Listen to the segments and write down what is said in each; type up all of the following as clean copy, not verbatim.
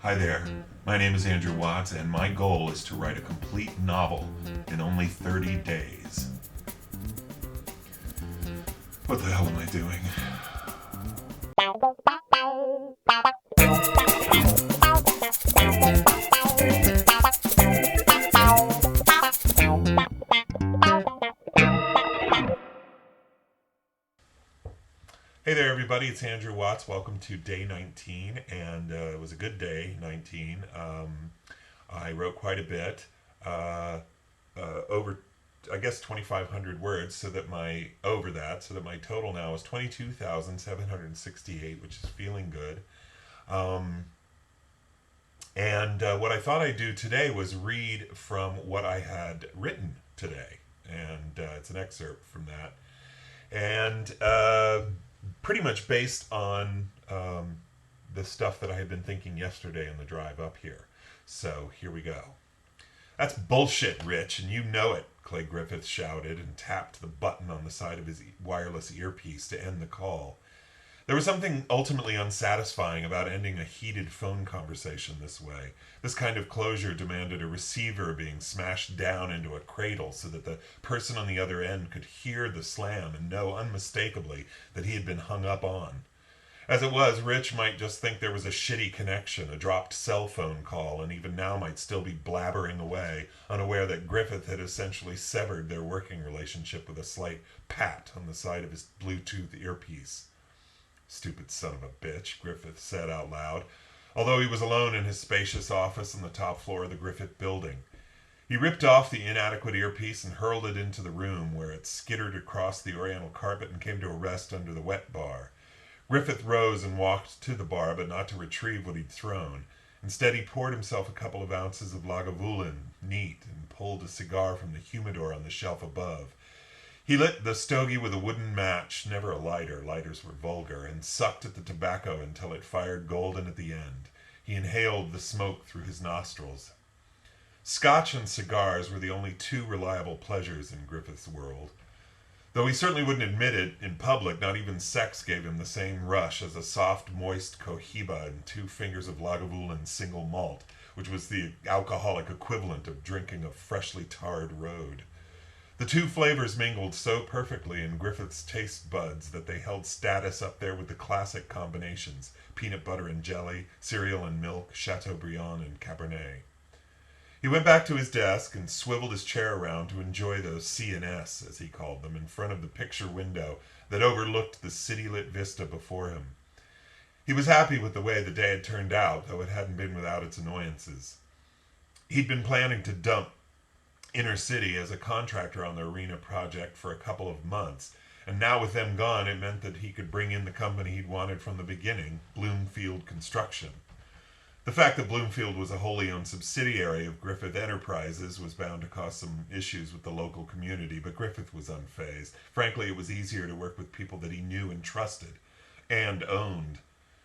Hi there. My name is Andrew Watts, and my goal is to write a complete novel in only 30 days. What the hell am I doing? Hey there, everybody. It's Andrew Watts. Welcome to day 19, and it was a good day, 19. I wrote quite a bit, uh, over, I guess, 2,500 words, so that my total now is 22,768, which is feeling good. Um, and what I thought I'd do today was read from what I had written today, and it's an excerpt from that. And pretty much based on the stuff that I had been thinking yesterday on the drive up here. So here we go. That's bullshit, Rich, and you know it, Clay Griffith shouted and tapped the button on the side of his wireless earpiece to end the call. There was something ultimately unsatisfying about ending a heated phone conversation this way. This kind of closure demanded a receiver being smashed down into a cradle so that the person on the other end could hear the slam and know unmistakably that he had been hung up on. As it was, Rich might just think there was a shitty connection, a dropped cell phone call, and even now might still be blabbering away, unaware that Griffith had essentially severed their working relationship with a slight pat on the side of his Bluetooth earpiece. Stupid son of a bitch, Griffith said out loud, although he was alone in his spacious office on the top floor of the Griffith building. He ripped off the inadequate earpiece and hurled it into the room, where it skittered across the oriental carpet and came to a rest under the wet bar. Griffith rose and walked to the bar, but not to retrieve what he'd thrown. Instead, he poured himself a couple of ounces of Lagavulin, neat, and pulled a cigar from the humidor on the shelf above. He lit the stogie with a wooden match, never a lighter, lighters were vulgar, and sucked at the tobacco until it fired golden at the end. He inhaled the smoke through his nostrils. Scotch and cigars were the only two reliable pleasures in Griffith's world. Though he certainly wouldn't admit it in public, not even sex gave him the same rush as a soft, moist cohiba and 2 fingers of Lagavulin single malt, which was the alcoholic equivalent of drinking a freshly tarred road. The two flavors mingled so perfectly in Griffith's taste buds that they held status up there with the classic combinations: peanut butter and jelly, cereal and milk, Chateaubriand and Cabernet. He went back to his desk and swiveled his chair around to enjoy those C&S, as he called them, in front of the picture window that overlooked the city-lit vista before him. He was happy with the way the day had turned out, though it hadn't been without its annoyances. He'd been planning to dump Inner City as a contractor on the arena project for a couple of months, and now with them gone, it meant that he could bring in the company he'd wanted from the beginning, Bloomfield Construction. The fact that Bloomfield was a wholly owned subsidiary of Griffith Enterprises was bound to cause some issues with the local community, but Griffith was unfazed. Frankly, it was easier to work with people that he knew and trusted, and owned.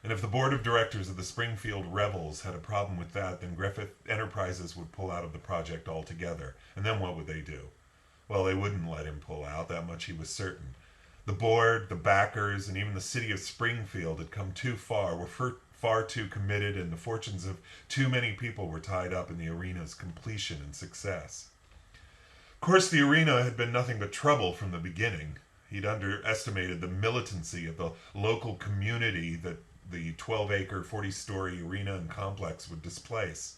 And if the board of directors of the Springfield Rebels had a problem with that, then Griffith Enterprises would pull out of the project altogether. And then what would they do? Well, they wouldn't let him pull out, that much he was certain. The board, the backers, and even the city of Springfield had come too far, were far too committed, and the fortunes of too many people were tied up in the arena's completion and success. Of course, the arena had been nothing but trouble from the beginning. He'd underestimated the militancy of the local community that the 12-acre, 40-story arena and complex would displace.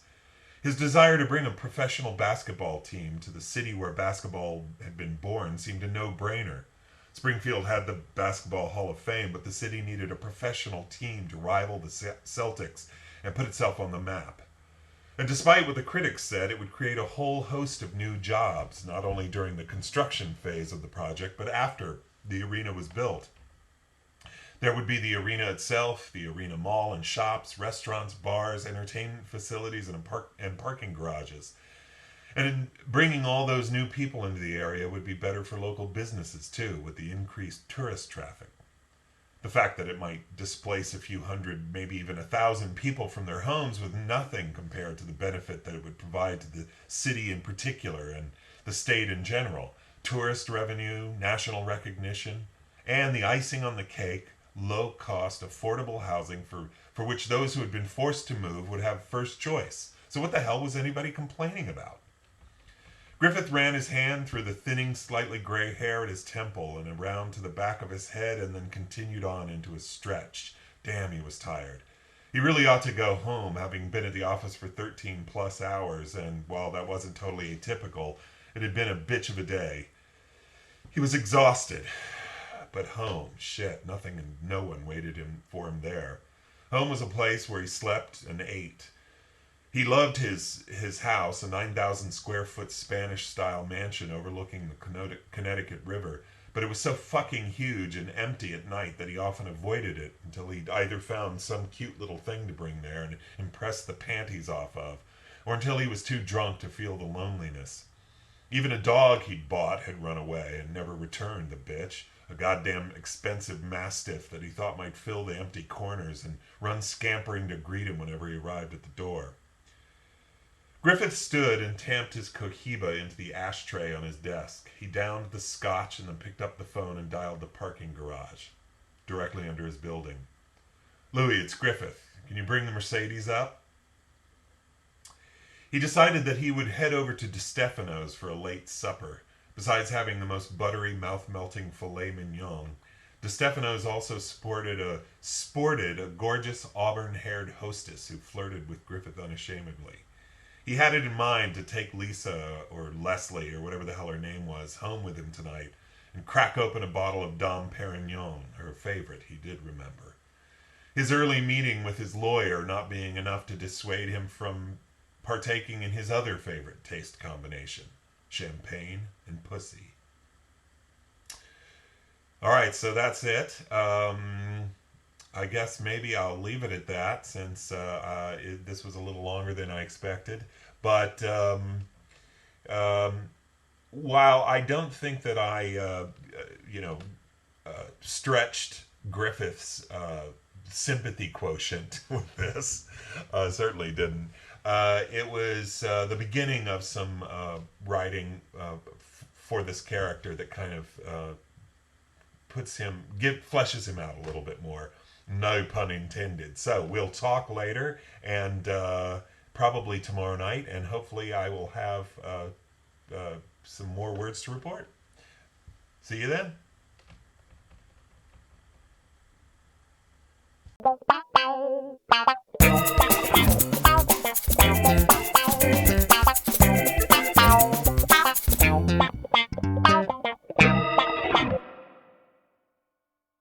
His desire to bring a professional basketball team to the city where basketball had been born seemed a no-brainer. Springfield had the Basketball Hall of Fame, but the city needed a professional team to rival the Celtics and put itself on the map. And despite what the critics said, it would create a whole host of new jobs, not only during the construction phase of the project, but after the arena was built. There would be the arena itself, the arena mall and shops, restaurants, bars, entertainment facilities, and parking garages. And in bringing all those new people into the area would be better for local businesses too, with the increased tourist traffic. The fact that it might displace a few hundred, maybe even 1,000 people from their homes was nothing compared to the benefit that it would provide to the city in particular and the state in general. Tourist revenue, national recognition, and the icing on the cake, low-cost, affordable housing for for which those who had been forced to move would have first choice. So what the hell was anybody complaining about? Griffith ran his hand through the thinning, slightly gray hair at his temple and around to the back of his head and then continued on into a stretch. Damn, he was tired. He really ought to go home, having been at the office for 13 plus hours, and while that wasn't totally atypical, it had been a bitch of a day. He was exhausted. But home, shit, nothing and no one waited for him there. Home was a place where he slept and ate. He loved his house, a 9,000 square foot Spanish style mansion overlooking the Connecticut River, but it was so fucking huge and empty at night that he often avoided it until he'd either found some cute little thing to bring there and impress the panties off of, or until he was too drunk to feel the loneliness. Even a dog he'd bought had run away and never returned, the bitch. A goddamn expensive mastiff that he thought might fill the empty corners and run scampering to greet him whenever he arrived at the door. Griffith stood and tamped his Cohiba into the ashtray on his desk. He downed the scotch and then picked up the phone and dialed the parking garage, directly under his building. Louis, it's Griffith. Can you bring the Mercedes up? He decided that he would head over to DeStefano's for a late supper. Besides having the most buttery, mouth-melting filet mignon, DeStefano's also sported a gorgeous auburn-haired hostess who flirted with Griffith unashamedly. He had it in mind to take Lisa, or Leslie, or whatever the hell her name was, home with him tonight and crack open a bottle of Dom Perignon, her favorite, he did remember. His early meeting with his lawyer not being enough to dissuade him from partaking in his other favorite taste combination, champagne and pussy. All right, so that's it. I guess maybe I'll leave it at that since this was a little longer than I expected. But while I don't think that I, stretched Griffith's sympathy quotient with this, certainly didn't. It was the beginning of some writing for this character that kind of fleshes him out a little bit more. No pun intended. So we'll talk later and probably tomorrow night, and hopefully I will have some more words to report. See you then.